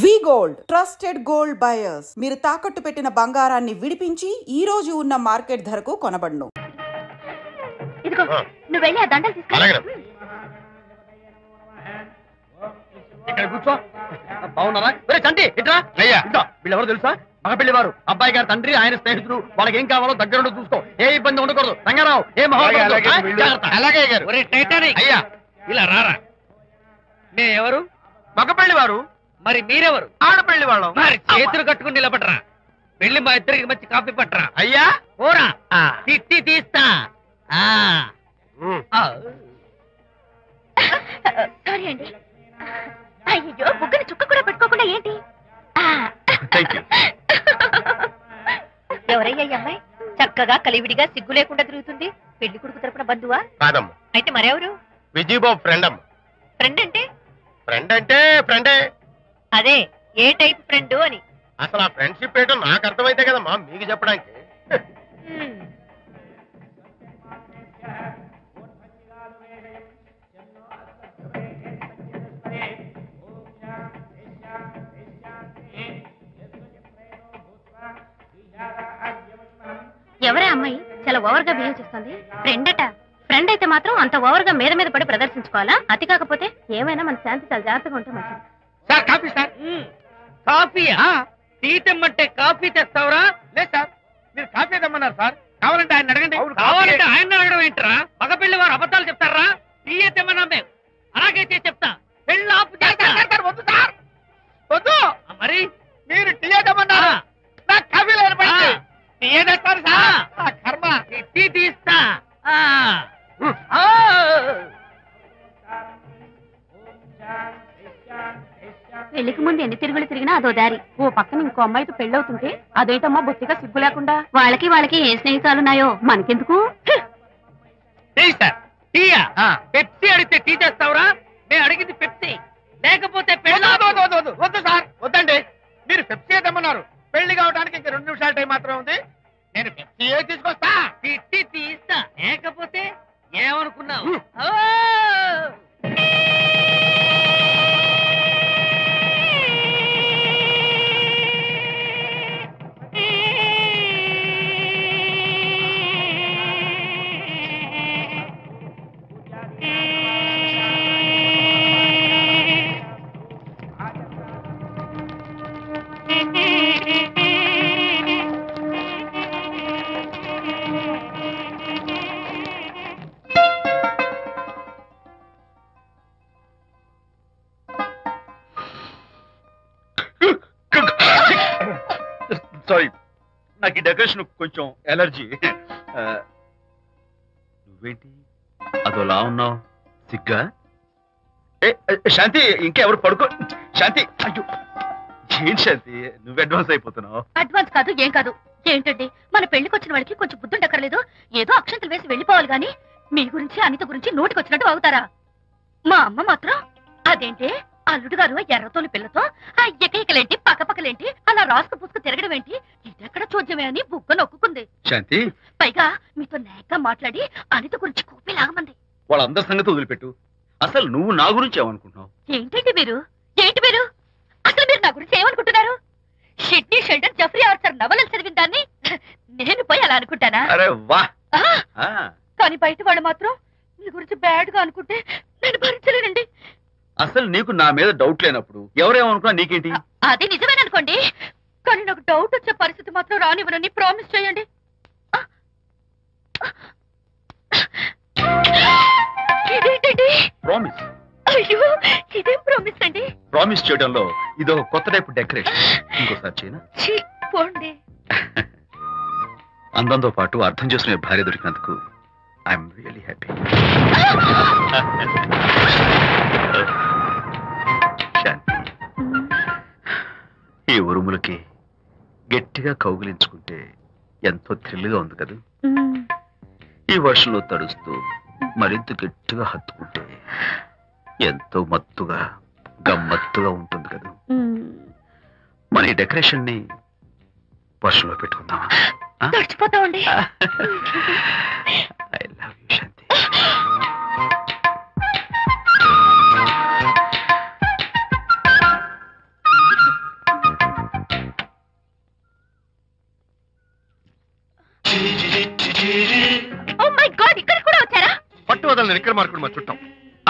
వి gold trusted gold buyers. మీరు తాకట్టు పెట్టిన బంగారాన్ని విడిపించి ఈ రోజు ఉన్న మార్కెట్ ధరకు కొనబడును. ఇదిగో నువ్వు వెళ్ళి ఆ దండలు తీసుకో. ఇక్కడ కూర్చో. బాగున్నారా? చంటి ఇట్రా. వీళ్ళెవరో తెలుసా? మగపిల్లి వారు, అబ్బాయి గారి తండ్రి, ఆయన స్నేహితుడు. వాళ్ళకి ఏం కావాలో దగ్గరుండి చూసుకో. ఏ ఇబ్బంది ఉండకూడదు. రంగారావు ఏ అలాగే అయ్యా ఇలా రారా. నే ఎవరు? మగపల్లి వారు. మరి మీరెవరు? ఆడపల్లి వాళ్ళం. మరి చేతులు కట్టుకుని నిలబడరా. వెళ్ళి మా ఇద్దరికి మంచి కాఫీ పట్టరా. అయ్యా పోరా, తిట్టి తీస్తా. సారీ అండి. అయ్యో బుగ్గని చుక్క కూడా పెట్టుకోకుండా ఏంటి? ఎవరయ్యా ఈ అమ్మాయి? చక్కగా కలివిడిగా సిగ్గు లేకుండా తిరుగుతుంది. పెళ్లి కొడుకు తరపున బంధువా? కాదమ్మా. అయితే మరెవరు? విజయబాబు ఫ్రెండ్ అమ్మ. ఫ్రెండ్ అంటే? ఫ్రెండ్ అంటే ఫ్రెండే. అదే ఏ టైప్ ఫ్రెండ్ అని. అసలు ఆ ఫ్రెండ్షిప్ ఏంటో నాకు అర్థమైతే కదమ్మా మీకు చెప్పడానికి. ఎవరే అమ్మాయి చాలా ఓవర్ గా బిహేవ్ చేస్తుంది? ఫ్రెండ్ అట. ఫ్రెండ్ అయితే మాత్రం అంత ఓవర్ గా మీద మీద పడి ప్రదర్శించుకోవాలా? అతి కాకపోతే ఏమైనా మన శాంతి చాలా జాగ్రత్తగా ఉంటే మంచిది. Sir coffee sir. కాఫీయా? టీ తెమ్మంటే కాఫీ తెస్తావరా? లేదు సార్, మీరు కాఫీ తెమ్మన్నారు సార్. కావాలంటే ఆయన అడగండి. కావాలంటే ఆయన అడగడం ఏంటరా? మగపిల్లి వారు అబద్ధాలు చెప్తారా? టీ తెమ్మన్నా మేము అలాగైతే చెప్తా. పెళ్ళి ఆపు చేస్తారు. వద్దు సార్, వద్దు. మరి మీరు టీ తెమ్మన్నారు, నాకు కాఫీ లేదు. టీ తెస్తారు సార్. కర్మ. టీ తీస్తా. పెళ్లికి ముందు ఎన్ని తిరుగులు తిరిగినా అదో దారి. ఓ పక్కన ఇంకో అమ్మాయితో పెళ్ళవుతుంటే అదేంటమ్మా బొత్తిగా సిగ్గు లేకుండా. వాళ్ళకి ఏ స్నేహితాలున్నాయో మనకెందుకు? పెప్సీ అడిగితే టీ తెస్తావురా? మేము అడిగింది పెప్సీ, లేకపోతే వద్దు సార్. వద్దండి, మీరు పెప్సీ తెమ్మన్నారు. పెళ్లి కావడానికి ఇంక 2 నిమిషాల టైం మాత్రం ఉంది. నేను పెప్సీ తీసుకొస్తా. తిట్టి తీస్తా, లేకపోతే ఏమనుకున్నావు? సారీ, నాకు ఈ డెకరేషన్ కొంచెం ఎలర్జీ. నువ్వేంటి అదోలా ఉన్నావు? సిగ్గా? శాంతి, ఇంకెవరు పడుకో. శాంతి, అయ్యో ఏంటి శాంతి, నువ్వు అడ్వాన్స్ అయిపోతున్నావు. అడ్వాన్స్ కాదు ఏం కాదు. ఏంటండి, మన పెళ్లికి వచ్చిన వాళ్ళకి కొంచెం బుద్ధుండక్కర్లేదు? ఏదో అక్షంతలు వేసి వెళ్ళిపోవాలి గాని మీ గురించి అనిత గురించి నోటికి వచ్చినట్టు అవుతారా? మా అమ్మ మాత్రం అదేంటి అల్లుడు గారు ఎర్రతోని పిల్లతో ఆ ఎకైకలేంటి పక్కపక్కలేంటి అలా రాసుకు పుసుకు తిరగడం ఏంటి, ఇదెక్కడ చూద్యమే అని బుగ్గ నొక్కుంది. శాంతి, పైగా మీతో నేగ్గా మాట్లాడి అనిత గురించి కూపి లాగమంది. వాళ్ళందరి సంగతి వదిలిపెట్టు. అసలు నువ్వు నా గురించి ఏమనుకుంటున్నావు? ఏంటి మీరు అసలు మీరు నా గురించి ఏమనుకుంటున్నారు? షిడ్నీ షెల్డన్ జెఫ్రీ ఆర్చర్ నవలలు చదివిన దాన్ని నేను పోయి అలా అనుకుంటానా? అరే వా. కానీ బయట వాళ్ళు మాత్రం మీ గురించి బ్యాడ్ గా అనుకుంటే నేను భరించలేనండి. అసలు నీకు నా మీద డౌట్ లేనప్పుడు ఎవరేమనుకున్నా నీకేంటి? అది నిజమేననుకోండి, కానీ నాకు డౌట్ వచ్చే పరిస్థితి మాత్రం రానివ్వనని ప్రామిస్ చేయండి. ఇదేంటండి? ప్రామిస్? అయ్యో ఇదేం ప్రామిస్ అండి? ప్రామిస్ చేయడంలో ఇదో కొత్త టైప్ డెకరేషన్. ఇంకోసారి చేయనా? పోండి. అందంతో పాటు అర్థం చేసుకునే భార్య దొరికినందుకు ఐఎమ్ రియలీ హ్యాపీ. ఈ ఉరుములకి గట్టిగా కౌగిలించుకుంటే ఎంతో థ్రిల్గా ఉంది కదా. ఈ వర్షంలో తడుస్తూ మరింత గట్టిగా హత్తుకుంటే ఎంతో మత్తుగా గమ్మత్తుగా ఉంటుంది కదా. మన ఈ డెకరేషన్ ని వర్షంలో పెట్టుకుందామా? తడిచిపోతామండి. ఐ లవ్ యూ శాంతి. ఉన్న నిక్కర మార్కుడు మా చుట్టాం.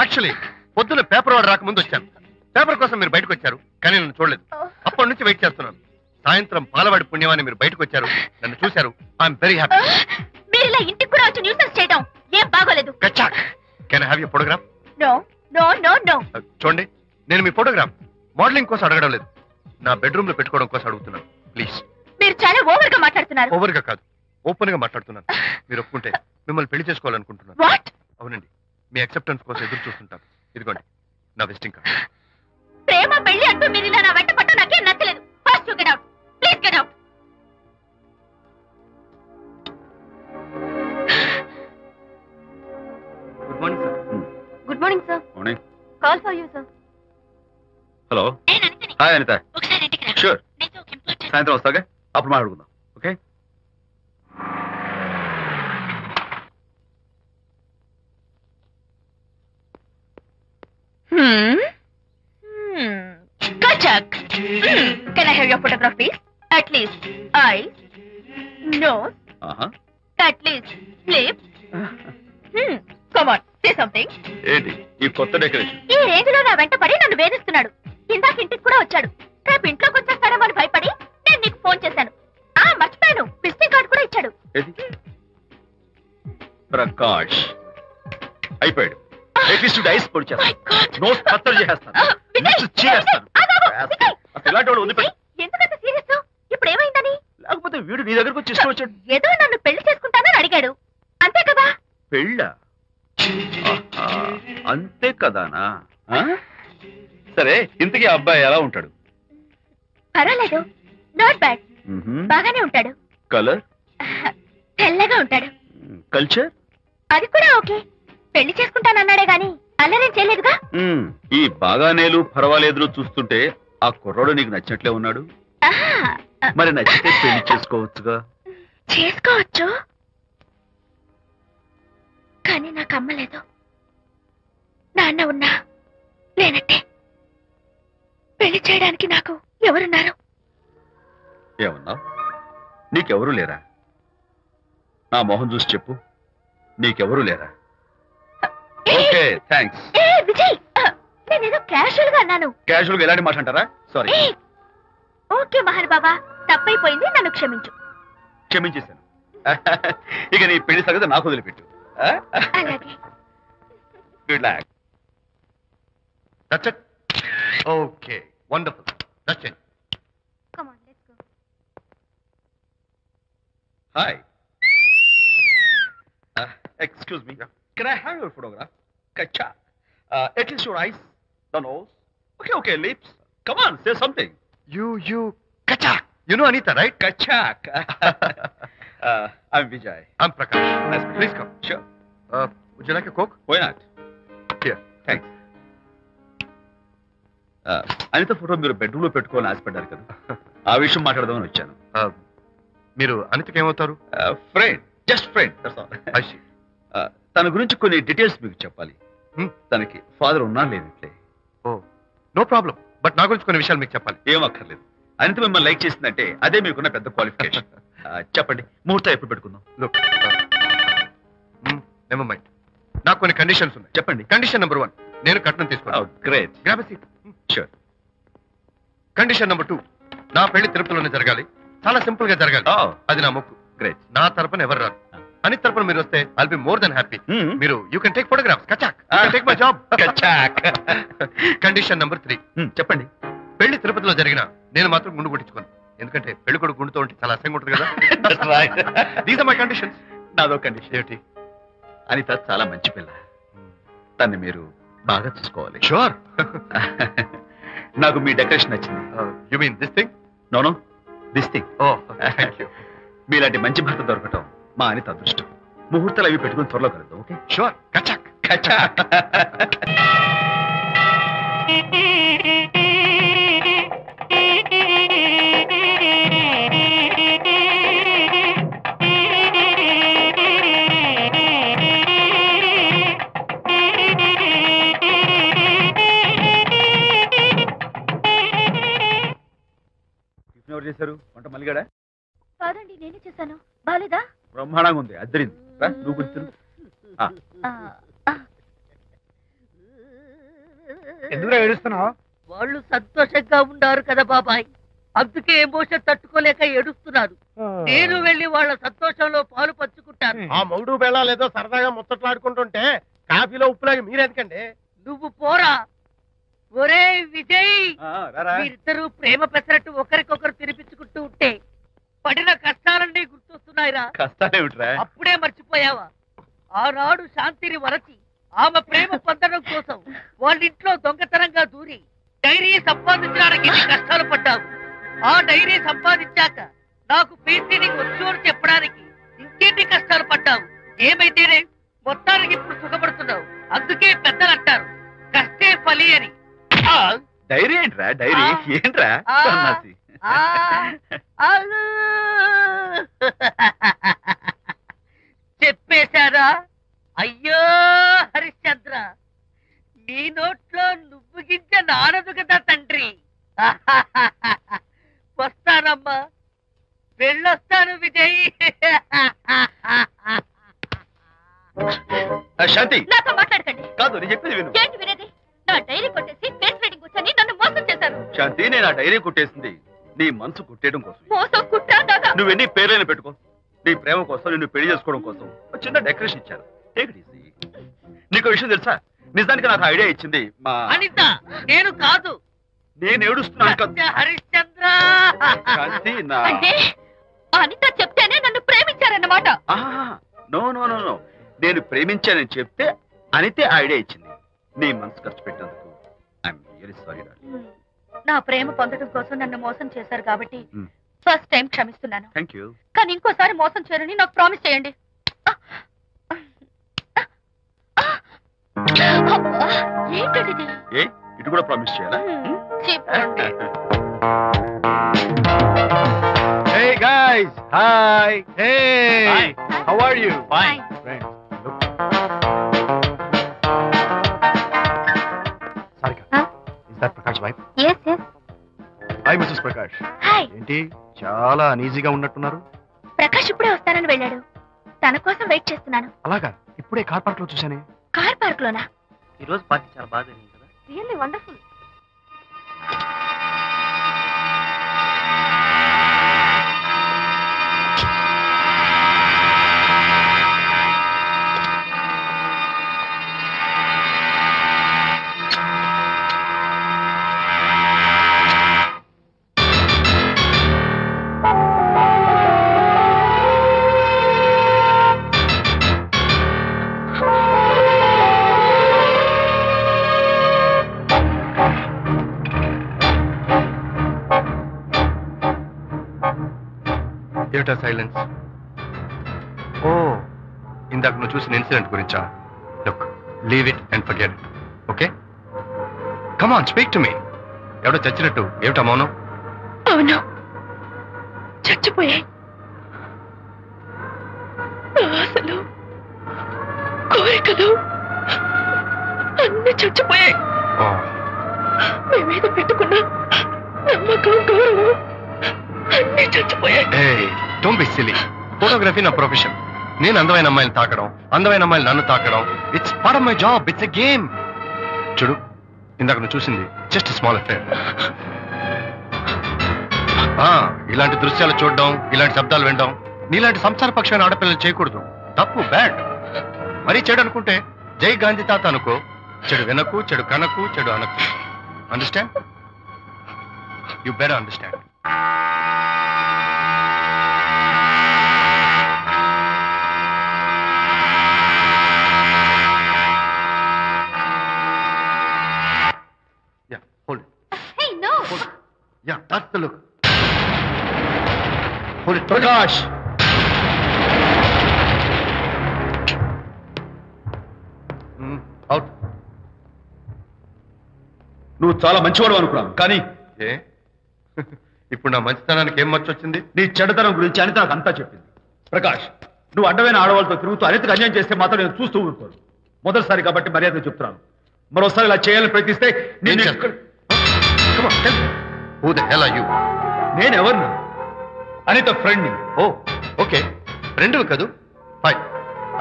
యాక్చువల్లీ పొద్దున్న పేపర్ వాడు రాకముందు వచ్చాను. పేపర్ కోసం మీరు బయటకు వచ్చారు, కానీ నన్ను చూడలేదు. అప్పటి నుంచి వెయిట్ చేస్తున్నాను. సాయంత్రం పాలవాడి పుణ్యమాన్ని మీరు బయటకు వచ్చారు, నన్ను చూశారు. I'm very happy. మీరు ఇలా ఇంటికి కూడా వచ్చి న్యూసెన్స్ చేయడం ఏం బాగోలేదు. Can I have your photograph? No no no no. చూడండి, నేను మీ ఫోటోగ్రాఫ్ మోడలింగ్ కోసం అడగడం లేదు, నా బెడ్రూమ్ లో పెట్టుకోవడం కోసం అడుగుతున్నాను. ప్లీజ్. మీరు చాలా ఓవర్ గా మాట్లాడుతున్నారు. ఓవర్ గా కాదు, ఓపెన్ గా మాట్లాడుతున్నాను. మీరు ఒప్పుకుంటే మిమ్మల్ని పెళ్లి చేసుకోవాలనుకుంటున్నాను. వాట్? అవునండి, మీ అక్సెప్టెన్స్ కోసం ఎదురు చూస్తుంటాను. ఇదిగోండి నా విజిటింగ్ కార్డ్. ప్రేమ పెళ్లి అంటూ మీరు ఇలా నా వెంట పట్ట నాకేం నచ్చలేదు. First you get out. Please get out. Good morning sir. Good morning sir. Morning. Call for you sir. Hello. నేను అనితని. హాయ్ అనిత. ఒకసారి ఇంటికి రా. షూర్. నీతో ఒక ఇంపార్టెంట్. సాయంత్రం వస్తాగా, అప్పుడు మాట్లాడుకుందాం. Okay. Kachak. Can I have your photograph, please? At least eyes, nose, at least lips. Come on, say something. ఏంటి ఈ కొత్త డెకరేషన్? ఈ రేంజ్ లో నా వెంట పడి నన్ను వేధిస్తున్నాడు. ఇందాక ఇంటికి కూడా వచ్చాడు. రేపు ఇంట్లోకి వచ్చేస్తాడేమో అని భయపడి నేను నీకు ఫోన్ చేశాను. మర్చిపోయాను, విజిటింగ్ కార్డు కూడా ఇచ్చాడు. ఏది? ప్రకాష్ అయిపోయాడు. అట్లీస్ట్ ఐస్ పొడి My God. నోస్ కత్తలు చేసేస్తాను. విజయ్, చేస్తాను. విజయ్, ఇలాంటి వాడు ఉంది. ఎందుకంత సీరియస్? ఇప్పుడు ఏమైందని? లేకపోతే వీడు నీ దగ్గరకు వచ్చి ఇష్టం వచ్చాడు. ఏదో నన్ను పెళ్లి చేసుకుంటానని అడిగాడు, అంతే కదా? పెళ్ళ అంతే కదానా? సరే, ఇంతకీ ఆ అబ్బాయి ఎలా ఉంటాడు? పర్వాలేదు, నాట్ బ్యాడ్. బాగానే ఉంటాడు. కలర్? తెల్లగా ఉంటాడు. కల్చర్? అది కూడా ఓకే. పెళ్లి చేసుకుంటానన్నాడే గాని అల్లరేం చేయలేదుగా. ఈ బాగానేలు పర్వాలేదు చూస్తుంటే ఆ కుర్రోడు నీకు నచ్చినట్లే ఉన్నాడు. మరి నచ్చితే పెళ్లి చేసుకోవచ్చుగా. చేసుకోవచ్చు, కానీ నాకు అమ్మ లేదు, నాన్న ఉన్నా లేనట్టే. పెళ్లి చేయడానికి నాకు ఎవరున్నారు? ఏమన్నావు? నీకెవరూ లేరా? నా మొహం చూసి చెప్పు, నీకెవరూ లేరా? Okay, thanks. విజయ్, నేనేదో క్యాషువల్ గా అన్నాను. క్యాజువల్ గా ఎలాంటి మాట అంటారా? సారీ. ఓకే మహన్ బాబా, తప్పైపోయింది, నన్ను క్షమించు. క్షమించేశాను. ఇక నీ పెళ్లి సంగతి నాకు వదిలిపెట్టు. అలాగే. Good luck. That's it. Okay, wonderful. That's it. Come on, let's go. Hi. Excuse me. Can I have your photograph? Kacha. At least your eyes, the nose. Okay, lips. Come on, say something. You, Kachak. You know Anita, right? Kachak. I'm Vijay. I'm Prakash. Nice. Please come. Sure. Would you like a Coke? Why not? Here. Thanks. Anitha photo మీరు bedroom లో పెట్టుకోవాలని ఆశపడ్డారు కదా, ఆ విషయం మాట్లాడదామని వచ్చాను. మీరు అనితకి ఏమవుతారు? Friend, just friend. తన గురించి కొన్ని డీటెయిల్స్ మీకు చెప్పాలి. తనకి ఫాదర్ ఉన్నా లేనట్లే. ఓ, నో ప్రాబ్లం. బట్ నా గురించి కొన్ని విషయాలు మీకు చెప్పాలి. ఏం అక్కర్లేదు. అనిత మిమ్మల్ని లైక్ చేసిందంటే అదే మీకున్న పెద్ద క్వాలిఫికేషన్. చెప్పండి, ముహూర్తం ఎప్పుడు పెట్టుకుందాం? Look, never mind. నాకు కొన్ని కండిషన్స్ ఉన్నాయి. చెప్పండి. కండిషన్ నెంబర్ 1, నేను కట్నం తీసుకున్నాను. Great. Grab a seat. Sure. Condition number 2, నా పెళ్లి తిరుపతిలోనే జరగాలి. చాలా సింపుల్ గా జరగాలి. అది నా మొక్కు. గ్రేట్. నా తరపున ఎవరు రాదు. అని తరపున మీరు వస్తే I'll be more than happy. మీరు యూ కెన్ టేక్ ఫోటోగ్రాఫ్స్. కచాక్. Take my job. కచాక్. కండిషన్ నెంబర్ 3, చెప్పండి. పెళ్లి తిరుపతిలో జరిగిన నేను మాత్రం గుండు కొట్టించుకోను. ఎందుకంటే పెళ్లి కొడుకు గుండుతో ఉంటే చాలా అసహ్యంగా ఉంటుంది కదా. These are my conditions. నాదో కండిషన్. ఏమిటి? అనిత చాలా మంచి పిల్ల, తన్ని మీరు బాగా చూసుకోవాలి. షూర్. నాకు మీ డెకరేషన్ నచ్చింది. You mean this thing? No, this thing. Oh, thank you. మీలాంటి మంచి భర్త దొరకటం మా అనిత అదృష్టం. ముహూర్తాలు అవి పెట్టుకుని త్వరలో కలుద్దాం. ఓకే? షూర్. కచాక్. కచాక్. ఎవరు చేశారు వంట? మల్లిగాడా? కాదండి, నేనే చేశాను. బాలేదా? బ్రహ్మాండంగా ఉంది, అద్దరింది. నువ్వు గుర్తు. ఎందుకు ఏడుస్తున్నావు? వాళ్ళు సంతోషంగా ఉన్నారు కదా బాబాయ్, అందుకే ఎమోషన్ తట్టుకోలేక ఏడుస్తున్నారు. నేను వెళ్ళి వాళ్ళ సంతోషంలో పాలు పంచుకుంటాను. ఆ మౌడు బెళ్ళాలేదో సరదాగా ముచ్చట్లాడుకుంటుంటే కాఫీలో ఉప్పులాగి మీరెందుకండి? నువ్వు పోరా. ఒరే విజయ్, మీరిద్దరూ ప్రేమ పెసరట్టు ఒకరికొకరు తినిపించుకుంటూ ఉంటే పడిన కష్టాలన్నీ గుర్తొస్తున్నాయిరా. కష్టాలేమిట్రా? అప్పుడే మర్చిపోయావా? ఆనాడు శాంతిని వరచి ఆమె ప్రేమ పొందడం కోసం వాళ్ళింట్లో దొంగతనంగా దూరి డైరీ సంపాదించడానికి ఎన్ని కష్టాలు పడ్డావు. ఆ డైరీ సంపాదించాక నాకు పీసీని వచ్చు అని చెప్పడానికి ఇంకెన్ని కష్టాలు పడ్డావు. ఏమైతేనే మొత్తానికి ఇప్పుడు సుఖపడుతున్నావు. అందుకే పెద్దలు అంటారు కష్టే ఫలి అని. డైరీ ఏంట్రా? డైరీ ఏంట్రా? చెప్పేశారా? అయ్యో హరిశ్చంద్ర, నీ నోట్లో నువ్వు గింజ నానదు కదా తండ్రి. వస్తానమ్మా, వెళ్ళొస్తాను విజయ్. శాంతి, నాతో మాట్లాడకండి. కాదు నేను చెప్పేది విను. ఏంటి వినేది? నా డైరీ కొట్టేసి ఫేస్ రీడింగ్ వచ్చని నన్ను మోసం చేశారు. శాంతి, నేను ఆ డైరీ కుట్టేసింది నీ మనసు కుట్టేయడం కోసం. మోసం కుట్రా దాదా? నువ్వెన్ని పేర్లైనా పెట్టుకో, నీ ప్రేమ కోసం, నిన్ను పెళ్లి చేసుకోవడం కోసం ఒక చిన్న డెకరేషన్ ఇచ్చాను. Take it easy. నీకు విషయం తెలుసా? నిజానికి నాకు ఐడియా ఇచ్చింది మా అనిత. నేను కాదు. నేను ఏడుస్తున్నాను కదా హరిశ్చంద్ర. శాంతి, నా అంటే అనిత చెప్తేనే నన్ను ప్రేమించారన్నమాట. నో నో నో నో, నేను ప్రేమించానని చెప్తే అనితే ఐడియా ఇచ్చింది. నీ మనసు ఖర్చు పెట్టినందుకు ఐఎమ్ రియల్లీ సారీ డార్లింగ్. నా ప్రేమ పొందడం కోసం నన్ను మోసం చేశారు కాబట్టి ఫస్ట్ టైం క్షమిస్తున్నాను. Thank you. కానీ ఇంకోసారి మోసం చేయరని నాకు ప్రామిస్ చేయండి. ఏంటది? ఏ ఇటు కూడా ప్రామిస్ చేయాలా? చెప్పండి. Hey guys, hi. Hey, Hi. how are you? Fine. Friends, look. Sarika, Huh? is that Prakash wife? Yes, yes. Hi, Mrs. Prakash. Hi. ఏంటి చాలా అనీజీగా ఉన్నట్టున్నారు? ప్రకాష్ ఇప్పుడే వస్తానని వెళ్ళాడు. తన కోసం వెయిట్ చేస్తున్నాను. అలాగా, ఇప్పుడే కార్ పార్క్ లో చూశానే. కార్ పార్క్ లోనా? ఈ రోజు పార్టీ చాలా బాగా జరిగింది కదా. Really wonderful. ఏమిటా సైలెన్స్? ఓ, ఇందాక నువ్వు చూసిన ఇన్సిడెంట్ గురించా? Look, leave it and forget it. Okay, come on, speak to me. ఎవడో చచ్చినట్టు ఏమిటా మౌనం? అవును, చచ్చిపోయాయి. ఆశలు, కోరికలు అన్ని చచ్చిపోయాయి. మీ మీద పెట్టుకున్న నమ్మకం, గౌరవం అన్ని చచ్చిపోయాయి. Don't be silly. ఫోటోగ్రఫీ నా ప్రొఫెషన్. నేను అందమైన అమ్మాయిని తాకడం, అందమైన అమ్మాయిలు నన్ను తాకడం, it's part of my job. It's a game. చూడు, ఇందాక నువ్వు చూసింది జస్ట్ స్మాల్ అఫేర్. ఇలాంటి దృశ్యాలు చూడడం, ఇలాంటి శబ్దాలు వినడం నీలాంటి సంసారపక్షమైన ఆడపిల్లలు చేయకూడదు. తప్పు, బ్యాడ్. మరీ చెడు అనుకుంటే జై గాంధీ తాత అనుకో. చెడు వినకు, చెడు కనకు, చెడు అనకు. Understand? You better understand. Yeah, hold it. Hey, no. Hold it. Yeah, that's the look. Hold it. Prakash. Out. నువ్వు చాలా మంచివాడు అనుకున్నాను, కానీ ఏ ఇప్పుడు నా మంచితనానికి ఏం మర్చొచ్చింది? నీ చెడ్డతనం గురించి అనిత నాకు అంతా చెప్పింది. ప్రకాష్, నువ్వు అడ్డమైన ఆడవాళ్ళతో తిరుగుతూ అనితకు అన్యాయం చేస్తే మాత్రం నేను చూస్తూ ఉంటాను. మొదటిసారి కాబట్టి మర్యాద చెప్తున్నాను. మరోసారి ఇలా చేయాలని ప్రయత్నిస్తే నేను Come on, tell me. Who the hell are you? నేనెవరిని? అనిత ఫ్రెండ్ని. ఓ, ఓకే, ఫ్రెండ్వి కదూ? ఫైన్.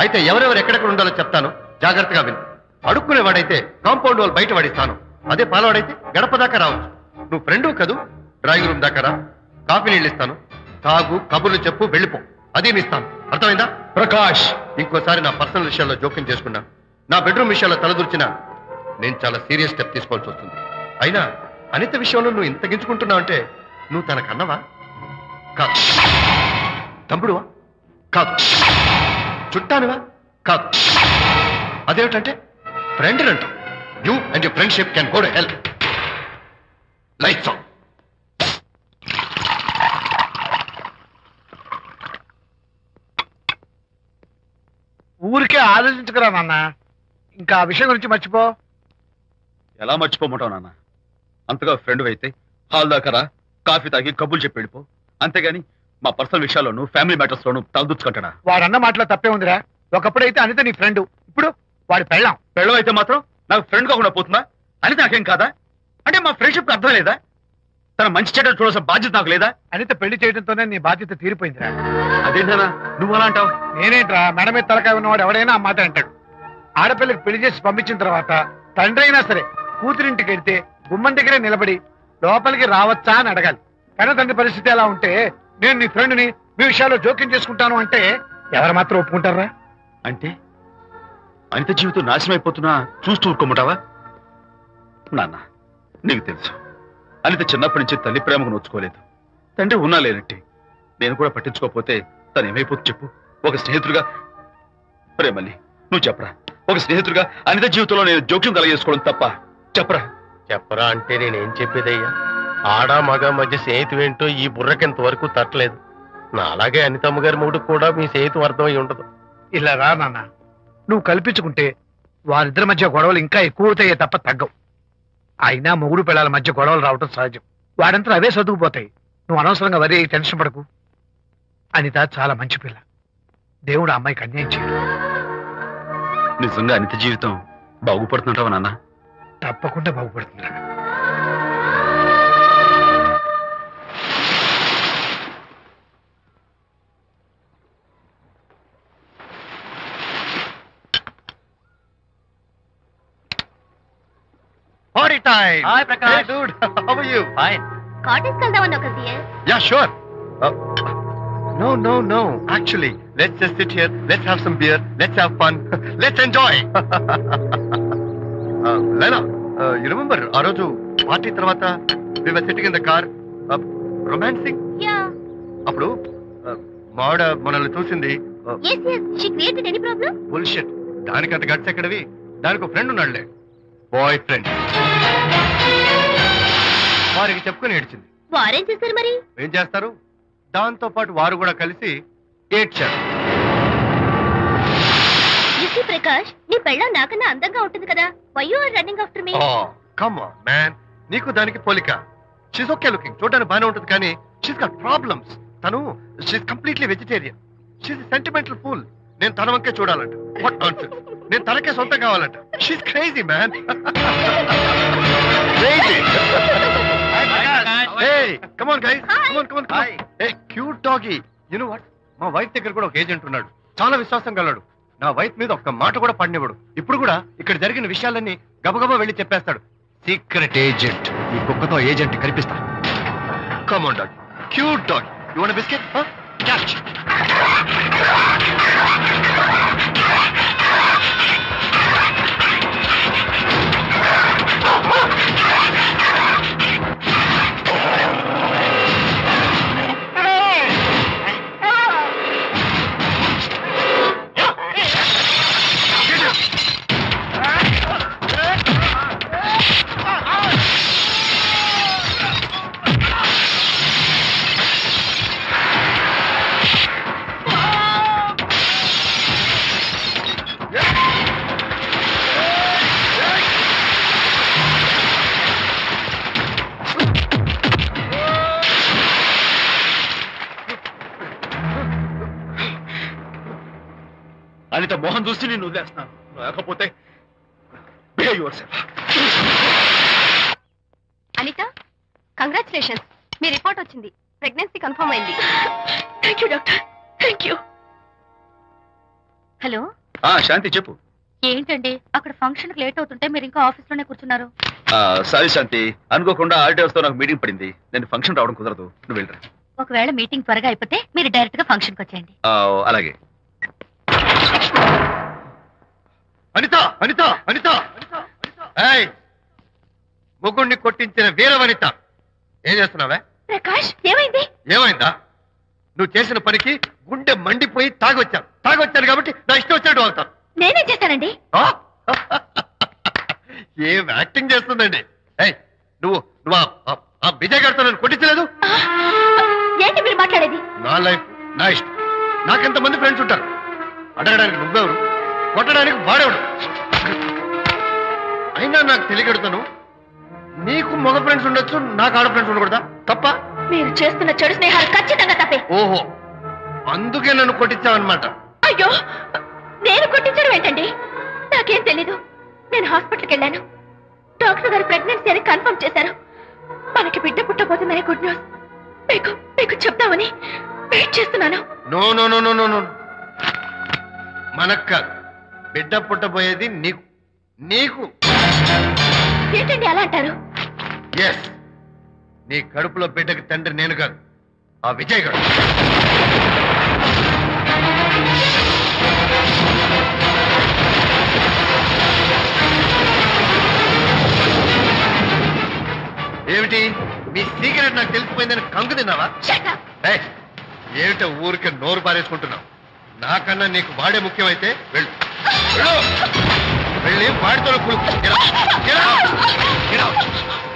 అయితే ఎవరెవరు ఎక్కడెక్కడ ఉండాలో చెప్తాను, జాగ్రత్తగా విను. అడుక్కునేవాడైతే కాంపౌండ్ వాళ్ళు బయట పడిస్తాను. అదే పాలవాడైతే గడప దాకా రావచ్చు. నువ్వు ఫ్రెండు కదూ, డ్రాయింగ్ రూమ్ దాకా రా, కాఫీ నీళ్ళు ఇస్తాను, తాగు, కబుర్లు చెప్పు, వెళ్ళిపో. అదే ఇస్తాను, అర్థమైందా? ప్రకాష్, ఇంకోసారి నా పర్సనల్ విషయాల్లో జోక్యం చేసుకున్నా, నా బెడ్రూమ్ విషయాల్లో తలదూర్చినా నేను చాలా సీరియస్ స్టెప్ తీసుకోవాల్సి వస్తుంది. అయినా అనిత విషయంలో నువ్వు ఇంత గించుకుంటున్నావు అంటే నువ్వు తనకన్నవా? కాదు. తమ్ముడువా? కాదు. చుట్టానివా? కాదు. అదేమిటంటే ఫ్రెండ్ అంట. You and your friendship can go to hell. Lights on. ఊరికే ఆలోచించకరా నాన్న, ఇంకా ఆ విషయం గురించి మర్చిపో. ఎలా మర్చిపోమంటావు నాన్న? అంతగా ఫ్రెండ్ అయితే హాల్ దాకా రా, కాఫీ తాగి కబుర్లు చెప్పి వెళ్ళిపో. అంతేగాని మా పర్సనల్ విషయాల్లోనూ ఫ్యామిలీ మ్యాటర్స్ లోనూ తలదూర్చుకుంటాడా? వాడన్న మాటలో తప్పే ఉందిరా. ఒకప్పుడైతే అనిత నీ ఫ్రెండ్, ఇప్పుడు వాడి పెళ్ళాం. పెళ్ళం అయితే మాత్రం నాకు ఫ్రెండ్ కాకుండా పోతుందా? అని నాకేం కాదా? అంటే మా ఫ్రెండ్షిప్ అర్థం లేదా? తన మంచి చెడ్డ చూడాల్సిన బాధ్యత నాకు లేదా? అనిత పెళ్లి చేయడంతోనే నీ బాధ్యత తీరిపోయిందిరా. అదేంటనా నువ్వు అలా అంటావు? నేనేంట్రా, మెడ మీద తలకాయ ఉన్నవాడు ఎవడైనా ఆ మాట అంటాడు. ఆడపిల్లకి పెళ్లి చేసి పంపించిన తర్వాత తండ్రి అయినా సరే కూతురింటికి వెళ్తే గుమ్మం దగ్గరే నిలబడి లోపలికి రావచ్చా అని అడగాలి. కన్న తండ్రి పరిస్థితి ఎలా ఉంటే నేను నీ ఫ్రెండ్ని మీ విషయాల్లో జోక్యం చేసుకుంటాను అంటే ఎవరు మాత్రం ఒప్పుకుంటారా? అంటే అనిత జీవితం నాశనం అయిపోతున్నా చూస్తూ ఊరుకోమంటావా? నాన్న, నీకు తెలుసు అనిత చిన్నప్పటి నుంచి తల్లి ప్రేమకు నోచుకోలేదు. తండ్రి ఉన్నా లేనట్టి నేను కూడా పట్టించుకోకపోతే తను ఏమైపోతుంది చెప్పు? ఒక స్నేహితుడిగా ప్రేమల్ని నువ్వు చెప్పరా? ఒక స్నేహితుడిగా అనిత జీవితంలో నేను జోక్యం కలగజేసుకోవడం తప్ప? చెప్పరా? చెప్పరా అంటే నేనేం చెప్పేదయ్యా? ఆడ మగ మధ్య స్నేహితం ఏంటో ఈ బుర్రకింత వరకు తట్టలేదు. నా అలాగే అనితమ్మ గారి మూడు కూడా మీ స్నేహితం అర్థమై ఉండదు. ఇలా రా నాన్న, నువ్వు కల్పించుకుంటే వారిద్దరి మధ్య గొడవలు ఇంకా ఎక్కువ అవుతాయే తప్ప తగ్గవు. అయినా మొగుడు పిల్లల మధ్య గొడవలు రావటం సహజం. వాడంతా అవే సర్దుకుపోతాయి. నువ్వు అనవసరంగా వరి టెన్షన్ పడకు. అనిత చాలా మంచి పిల్ల. దేవుడు ఆ అమ్మాయికి అన్యాయం చేయడు. నిజంగా అనిత జీవితం బాగుపడుతుంటావా నాన్న? తప్పకుండా బాగుపడుతుందిరా. Party time. Hi, Prakash. Hey, dude. How are you? Fine. Cottage వెళ్దామన్నావు కదా dear. Yeah, sure. No. Actually, let's just sit here. Let's have some beer. Let's have fun. Let's enjoy. Lena, you remember ఆ రోజు party తర్వాత we were sitting in the car, romancing. Yeah. అప్పుడు మావిడ మనల్ని చూసింది. Yes. She created any problem? Bullshit. దానికంత guts ఎక్కడవి? దానికి ఒక ఫ్రెండ్ ఉన్నాడులే, బాయ్ ఫ్రెండ్. వారికి చెప్పుకొని ఏడ్చింది. వారేం చేశారు మరి? ఏం చేస్తారు, దాంతో పాటు వారు కూడా కలిసి ఏడ్చారు. యూసీ ప్రకాష్, నీ పెళ్ళాం నాకన్నా అందంగా ఉంటుంది కదా. Why you are running after me? Come on man, నీకు దానికి పోలిక. షీస్ ఓకే లుకింగ్, చూడడానికి బాగానే ఉంటుంది, కానీ షీస్ గాట్ ప్రాబ్లమ్స్. తను she's completely vegetarian. She's sentimental pool. నేను తన వంకే చూడాలంట. What nonsense. నేను తనకే సొంతం కావాలంట. She's crazy man. Crazy. Hey, come on guys. Come on. Hey, cute doggy. You know what? మా వైఫ్ దగ్గర కూడా ఒక ఏజెంట్ ఉన్నాడు. చాలా విశ్వాసం గలడు. నా వైఫ్ మీద ఒక్క మాట కూడా పడినివ్వడు. ఇప్పుడు కూడా ఇక్కడ జరిగిన విషయాలన్నీ గబగబా వెళ్ళి చెప్పేస్తాడు. Secret agent. ఈ కుక్కతో ఏజెంట్ కనిపిస్తా. Come on dog. Cute dog. You want a biscuit? Huh? Catch. Anitha Mohan చూసి నేను వదిలేస్తున్నాను. లేకపోతే బిహేవ్ యువర్సెల్ఫ్. అనిత, కంగ్రాచులేషన్స్. మీ రిపోర్ట్ వచ్చింది. ప్రెగ్నెన్సీ కన్ఫర్మ్ అయింది. Thank you doctor. Thank you. Hello Shanti చెప్పు. ఏంటండి అక్కడ ఫంక్షన్ కి లేట్ అవుతుంటే మీరు ఇంకా ఆఫీస్ లోనే కూర్చున్నారు? సారీ శాంతి, అనుకోకుండా ఆర్టీఎస్ తో నాకు మీటింగ్ పడింది. నేను ఫంక్షన్ రావడం కుదరదు, నువ్వు వెళ్ళరా. ఒకవేళ మీటింగ్ త్వరగా అయిపోతే మీరు డైరెక్ట్ గా ఫంక్షన్ కి వచ్చేయండి. అలాగే. అనిత అనిత అనిత, ముగ్గుడిని కొట్టించిన వీర వనిత, ఏం చేస్తున్నావే? ప్రకాష్, ఏమైంది? ఏమైందా? నువ్వు చేసిన పనికి గుండె మండిపోయి తాగొచ్చాను కాబట్టి నా ఇష్టం వచ్చినట్టు అవుతాను. నేనేం చేశానండి? ఏం యాక్టింగ్ చేస్తుందండి. నువ్వు నువ్వు ఆ విజయ్ గారితో నన్ను కొట్టించలేదు. ఏంటి మీరు మాట్లాడేది? నా లైఫ్ నా ఇష్టం. నాకెంతమంది ఫ్రెండ్స్ ఉంటారు. అడగడానికి నువ్వెవరు, కొట్టడానికి వాడేవాడు. అయినా నాకు తెలియగడుతాను, నీకు మగ ఫ్రెండ్స్ ఉండొచ్చు, నాకు ఆడ ఫ్రెండ్స్ ఉండకూడదా? తప్ప? మీరు చేస్తున్న చెడు స్నేహాలు ఖచ్చితంగా తప్పే. ఓహో, అందుకే నన్ను కొట్టించావన్నమాట. అయ్యో, నేను కొట్టించడం ఏంటండి? నాకేం తెలీదు. నేను హాస్పిటల్కి వెళ్ళాను. డాక్టర్ గారు ప్రెగ్నెన్సీ అని కన్ఫర్మ్ చేశారు. మనకి బిడ్డ పుట్టబోతుందని గుడ్ న్యూస్ మీకు చెప్తామని వెయిట్ చేస్తున్నాను. No no no no no no, మనకు కాదు, బిడ్డ పుట్టబోయేది నీకు. నీకు ఏంటండి అలా అంటారు? ఎస్, నీ కడుపులో బిడ్డకి తండ్రి నేను కాదు, ఆ విజయ్ గారు. ఏమిటి మీ సీక్రెట్ నాకు తెలిసిపోయిందని కంగు తిన్నావా? ఏమిటో ఊరికే నోరు పారేసుకుంటున్నావు? నాకన్నా నీకు వాడే ముఖ్యమైతే వెళ్ళు, వెళ్ళి వాడితో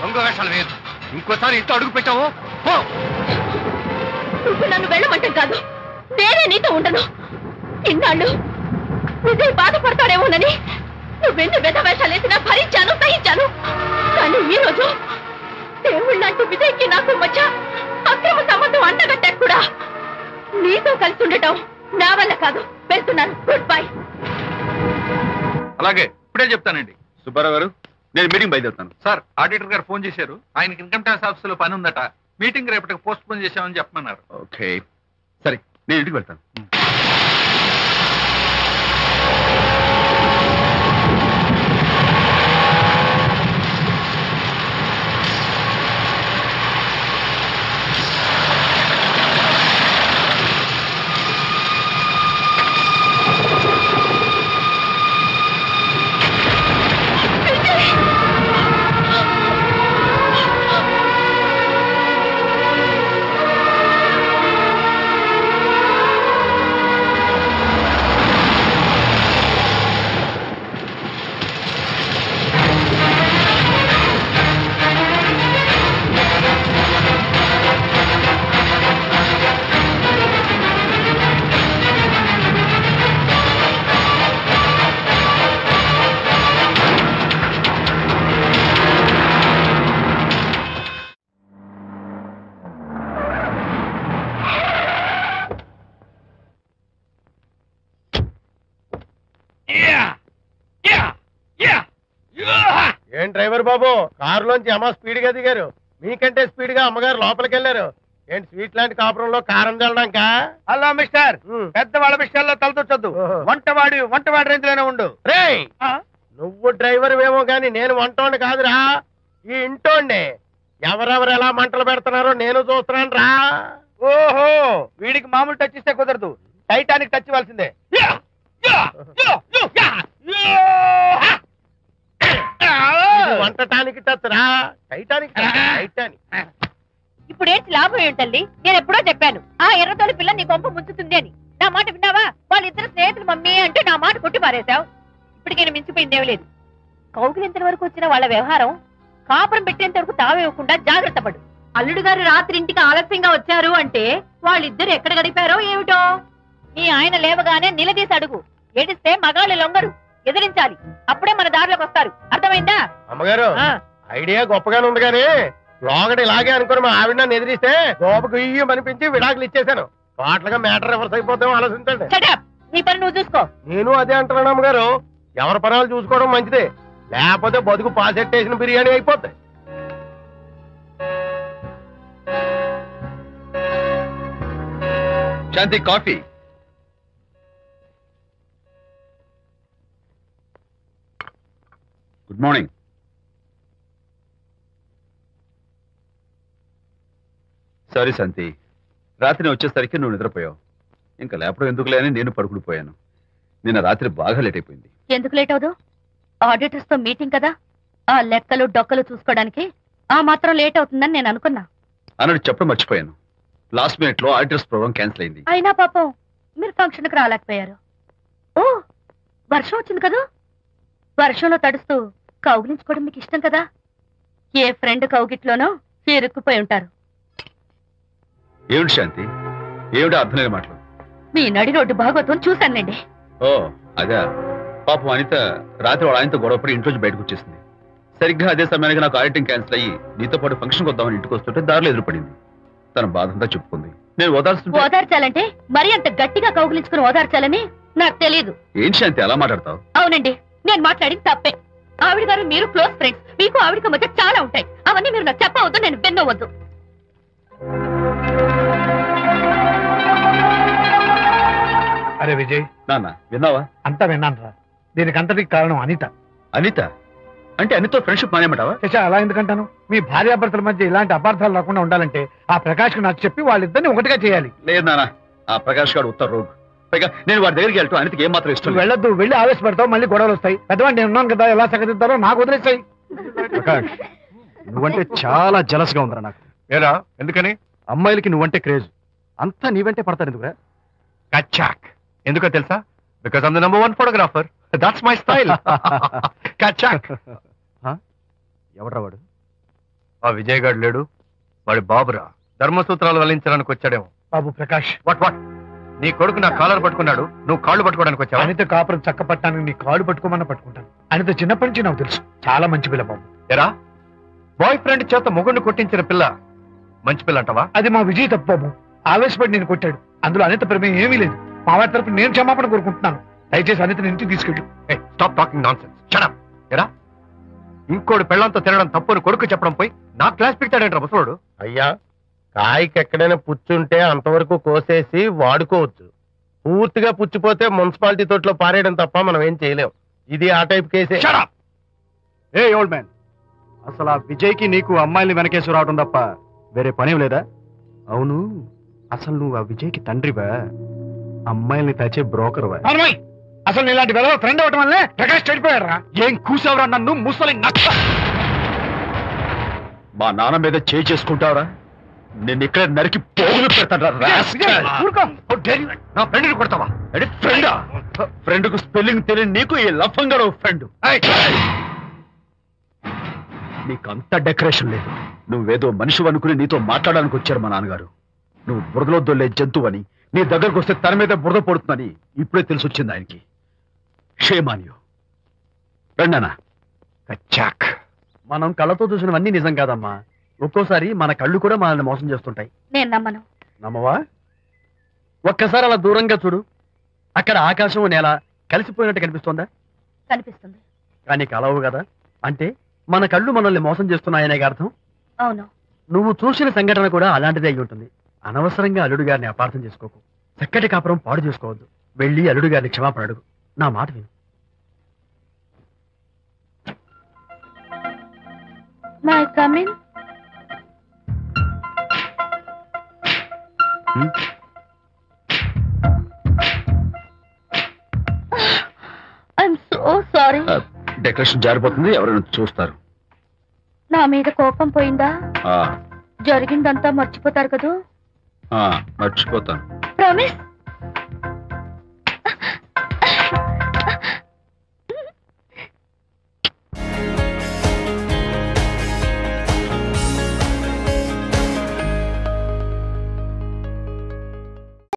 దొంగ వేషాలు వేయదు. ఇంకోసారి ఇంట్లో అడుగు పెట్టావు నువ్వు నన్ను వెళ్ళమంటే కాదు, నేనే నీతో ఉండను. ఇన్నాళ్ళు విజయ్ బాధపడతాడేమోనని నువ్వెన్ని వెధ వేషాలు వేసినా భరించాను, సహించాను. కానీ ఈ రోజు దేవుళ్ళంటూ విజయ్కి నాకు మధ్య అక్రమ సంబంధం అంటగట్టాక కూడా నీతో కలిసి ఉండటం నా వల్ల కాదు. వెళ్తున్నాను, గుడ్ బై. అలాగే, ఇప్పుడే చెప్తానండి. సుబ్బారావు గారు, నేను మీటింగ్ బయలుదేరుతాను. సార్, ఆడిటర్ గారు ఫోన్ చేశారు. ఆయనకి ఇన్కమ్ ట్యాక్స్ ఆఫీసులో పని ఉందట. మీటింగ్ రేపటికి పోస్ట్ పోన్ చేశామని చెప్పమన్నారు. ఓకే, సరే, నేను ఇంటికి వెళ్తాను. ఏం డ్రైవర్ బాబు, కారులోంచి అమ్మ స్పీడ్ గా దిగారు. మీకంటే స్పీడ్ గా అమ్మగారు లోపలికి వెళ్ళారు. ఏంటి స్వీట్ లాంటి కాపురంలో కారం చల్లడాక? హలో మిస్టర్, పెద్దవాళ్ళ విషయాల్లో తలదొచ్చొద్దు. వంటవాడి రేంజ్ లోనే ఉండు. రే, నువ్వు డ్రైవర్ ఏమో గాని నేను వంటోండి కాదురా, ఈ ఇంటోండి. ఎవరెవరు ఎలా మంటలు పెడుతున్నారో నేను చూస్తున్నాను రా. ఓహో, వీడికి మామూలు టచ్ ఇస్తే కుదరదు, టైటానిక్ టచ్ ఇవ్వాల్సిందే. వంటటానికి టచ్ రా, టైటానిక్ టైటానిక్. ఇప్పుడేంటి లాభం ఏంటల్లి? నేను ఎప్పుడో చెప్పాను ఆ ఎర్రతోలి పిల్ల నీ కొంప ముంచుతుంది అని. నా మాట విన్నావా? వాళ్ళిద్దరు స్నేహితులు మమ్మీ అంటే నా మాట కొట్టి పారేశావు. ఇప్పటికైనా మించిపోయిందేమీ లేదు. కౌగిలింత వరకు వచ్చిన వాళ్ళ వ్యవహారం కాపురం పెట్టేంత వరకు తావేవ్వకుండా జాగ్రత్త పడు. అల్లుడు గారు రాత్రి ఇంటికి ఆలస్యంగా వచ్చారు అంటే వాళ్ళిద్దరు ఎక్కడ గడిపారో ఏమిటో. నీ ఆయన లేవగానే నిలదీసి అడుగు. ఏడిస్తే మగాళ్ళు లొంగరు, ఎదిరించాలి. అప్పుడే మన దారిలోకి వస్తారు. అర్థమైందా? అమ్మగారు, ఐడియా గొప్పగానే ఉంది కానీ లోగడ ఇలాగే అనుకుని మా ఆవిడ నన్ను ఎదిరిస్తే గోపకు ఇయ్యం అనిపించి విడాకులు ఇచ్చేశాను. పాటలుగా మ్యాటర్ రివర్స్ అయిపోతాం, ఆలోచించండి. నీ పని నువ్వు చూసుకో. నేను అదే అంటున్నాను అమ్మగారు, ఎవరి పనాలు చూసుకోవడం మంచిదే, లేకపోతే బతుకు పాసెట్టేసిన బిర్యానీ అయిపోతాయి. శాంతి, కాఫీ. Good morning. సారీ శాంతి, రాత్రి వచ్చేసరికి నువ్వు నిద్రపోయావు. ఇంకా లేపడం ఎందుకులే అని నేను పడుకుడిపోయాను. నిన్న రాత్రి బాగా లేట్ అయిపోయింది. ఎందుకు లేట్ అవదు? ఆడిటర్స్ తో మీటింగ్ కదా, ఆ లెక్కలు డొక్కలు చూసుకోవడానికి ఆ మాత్రం లేట్ అవుతుందని నేను అనుకున్నా. అన్నట్టు చెప్పడం మర్చిపోయాను. లాస్ట్ మినిట్ లో ఆడిటర్స్ ప్రోగ్రామ్ క్యాన్సిల్ అయింది. అయినా పాపం మీరు ఫంక్షన్ కి రాలేకపోయారు. ఓ, వర్షం వచ్చింది కదా, వర్షంలో తడుస్తూ కౌగిలించుకోవడం మీకు ఇష్టం కదా. ఏ ఫ్రెండ్ కౌగిట్లోనో ఇరుక్కుపోయి ఉంటారు. ఏమిటి శాంతి, ఏమిటి అర్థం లేని మాటలు? మీ నడి రోడ్డు భాగవతం చూశానులేండి. ఓ అదే, పాపం అనిత రాత్రి వాళ్ళ ఆయనతో గొడవపడి ఇంట్లోంచి బయటకు వచ్చేసింది. సరిగ్గా అదే సమయానికి నాకు ఆడిటింగ్ క్యాన్సిల్ అయ్యి నీతో పాటు ఫంక్షన్కి వద్దామని ఇంటికి వస్తుంటే దారిలో ఎదురుపడింది. తన బాధంతా చెప్పుకుంది. నేను ఓదార్చాలంటే మరి అంత గట్టిగా కౌగిలించుకుని ఓదార్చాలని నాకు తెలియదు. ఏం శాంతి అలా మాట్లాడతావు? అవునండి, నేను మాట్లాడింది తప్పే. ఆవిడ గారు మీరు క్లోజ్ ఫ్రెండ్స్, మీకు ఆవిడకి మధ్య చాలా ఉంటాయి. అవన్నీ మీరు నాకు చెప్పవద్దు, నేను విన్నవద్దు. అరే విజయ్, నాన్న విన్నావా? అంతా విన్నాను రా. దీనికి అంతటికి కారణం అనిత. అనిత అంటే అనితో ఫ్రెండ్షిప్ మానేమంటావా? శశా, అలా ఎందుకంటాను? మీ భార్యాభర్తల మధ్య ఇలాంటి అపార్థాలు రాకుండా ఉండాలంటే ఆ ప్రకాష్ కు నాకు చెప్పి వాళ్ళిద్దరిని ఒకటిగా చేయాలి. లేదు నాన్న, ఆ ప్రకాష్ గారు ఉత్తర రోగ్. పైగా నేను వాడి దగ్గరికి వెళ్తాను. అనితకి ఏం మాత్రం ఇష్టం. వెళ్ళొద్దు, వెళ్ళి ఆవేశపడతావు, మళ్ళీ గొడవలు వస్తాయి. పెద్దవాడిని నేను ఉన్నాను కదా, ఎలా సగదిద్దారో నాకు వదిలేస్తాయి. ప్రకాష్, నువ్వంటే చాలా జలస్ గా ఉందిరా నాకు. ఏరా, ఎందుకని? అమ్మాయిలకి నువ్వంటే క్రేజ్. అంతా నీవంటే పడతారు ఎందుకురా? కచ్చాక్. ఎందుకో తెలుసా? Because I'm the number 1 photographer. That's my style. కచ్చాక్. ఎవడ్రా వాడు? ఆ విజయ్ గారు లేడు, వాడి బాబురా. ధర్మసూత్రాలు వల్లించడానికి వచ్చాడేమో. బాబు ప్రకాష్, వాట్ నీ కొడుకు నా కాలర్ పట్టుకున్నాడు, నువ్వు కాళ్ళు పట్టుకోవడానికి వచ్చావు. అనిత కాపురం చక్క పట్టడానికి నీ కాళ్ళు పట్టుకోమన్నా పట్టుకుంటాను. అనిత చిన్నప్పటి నుంచి నాకు తెలుసు, చాలా మంచి పిల్ల బాబు. ఎరా, బాయ్ ఫ్రెండ్ చేత మొగుడిని కొట్టించిన పిల్ల మంచి పిల్ల అంటావా? అది మా విజయ్ తప్పు బాబు. ఆవేశపడి నేను కొట్టాడు. అందులో అనిత ప్రమేయం ఏమీ లేదు. మా వారి తరపు నేను క్షమాపణ కోరుకుంటున్నాను. దయచేసి అనితని ఇంటికి తీసుకెళ్ళు. Stop talking nonsense. Shut up. ఎరా, ఇంకోటి పెళ్ళంతో తినడం తప్పుని కొడుకు చెప్పడం పోయి నా క్లాస్ పెట్టాడంటారా ముసలోడు? అయ్యా, కాయకి ఎక్కడైనా పుచ్చుంటే అంతవరకు కోసేసి వాడుకోవచ్చు. పూర్తిగా పుచ్చిపోతే మున్సిపాలిటీ తోటలో పారేయడం తప్ప మనం ఏం చేయలేం. ఇది ఆ టైప్ కేసే. ఏ ఓల్డ్ మ్యాన్, అసలు ఆ విజయ్కి నీకు అమ్మాయిని వెనకేసి రావడం తప్ప వేరే పని లేదా? అవును, అసలు నువ్వు ఆ విజయ్కి తండ్రివా, అమ్మాయిల్ని తెచ్చే బ్రోకర్వా? అసలు ఇలాంటి వెధవ ఫ్రెండ్ అవటం వల్లే ప్రకాష్ చెడిపోయారా? ఏం కూసావురా నన్ను, ముసలి నచ్చ! మా నాన్న మీద చేయి చేసుకుంటావరా? నేను ఇక్కడ నరికి పోగులు పెడతాను. నా ఫ్రెండ్ని కొడతావా? ఫ్రెండా? ఫ్రెండ్ కు స్పెల్లింగ్ తెలియని నీకు ఈ లఫంగా ఫ్రెండ్. నీకు అంత డెకరేషన్ లేదు. నువ్వేదో మనిషి అనుకుని నీతో మాట్లాడడానికి వచ్చారు మా నాన్నగారు. నువ్వు బురదలో దొల్లే జంతువు అని, నీ దగ్గరకు వస్తే తన మీద బురద పడుతుందని ఇప్పుడే తెలిసి వచ్చింది ఆయనకి. షేమాన్యు రండనా. కచ్చాక్. మనం కళ్ళతో చూసినవన్నీ నిజం కాదమ్మా. ఒక్కోసారి మన కళ్ళు కూడా మనల్ని మోసం చేస్తుంటాయి. నేను నమ్మను. నమ్మవా? ఒక్కసారి అలా దూరంగా చూడు. అక్కడ ఆకాశం నేల కలిసిపోయినట్టు కనిపిస్తోందా? కనిపిస్తుంది. కానీ కలవు కదా. అంటే మన కళ్ళు మనల్ని మోసం చేస్తున్నాయనే అర్థం. అవును. నువ్వు చూసిన సంఘటన కూడా అలాంటిదే అయి ఉంటుంది. అనవసరంగా అల్లుడు గారిని అపార్థం చేసుకోకు. చక్కటి కాపురం పాడు చేసుకోవద్దు. వెళ్ళి అల్లుడు గారిని క్షమాపణ అడుగు. నా మాట విను. May I come in? I'm so sorry. Decoration జారిపోతుంది, ఎవరైనా చూస్తారు. నా మీద కోపం పోయిందా? ఆ, జరిగిందంతా మర్చిపోతారు కదూ? మర్చిపోతాను. ప్రామిస్?